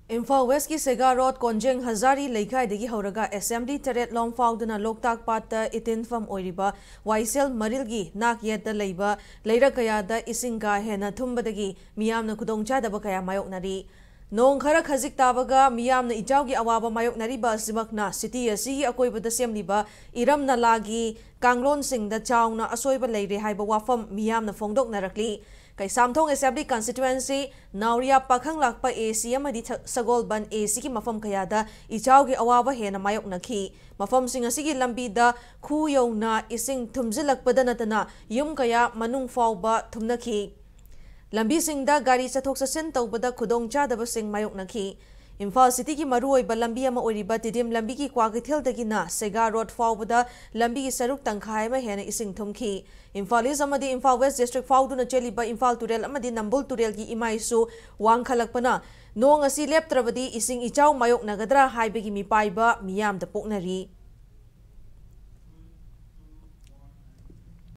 Imphal West ki Sega Road Konjeng Hazari Leikai degi Horaga Assembly Teret Long Fauduna Loktak Pata Itin Fam Oiriba Waisel Marilgi Nak Yeta Leiba Leira Kayada Isinga Hena Tumbadagi Miyamna Kudongcha Dabakaya Mayoknari Nong Kara Kazik Tabaga Miyamna Ijaugi Awaba Mayoknariba Simakna City Asi Akoiba the Semliba Iram Nalagi Kanglon Sing the Chauna Asoiba Lady Haiba Wafam Miyamna Fongdok Narakli Kay Samthong Assembly Constituency Nauria Pakhang Lakpa AC Amadi Sagol Ban AC ki Mafam Kayada Ichaugi Awaba Hena Mayok Naki Mafam Singasigi Lambida Kuyo na Ising Tumzilak Padanatana Yum Kaya Manung Fauba Tumnaki Lambi Singda Gari Satok Sasin Taubada Kudong Chadaba Sing Mayok Naki Imphal City ki Maruoy ba Lambi ama oriba Tidim Lambi ki Kwagithil dagina Sega Road Faubada Lambi ki Saruk Tangkhai ma hena ising thumki Imphal is amadi Imphal West District Fauduna Cheliba Imphal Turel amadi Nambul Turel ki Imaisu Wang Khalakpana Nong asi leptrabadi ising ichaw mayok nagadra haibagi mipaiba miyam da poknari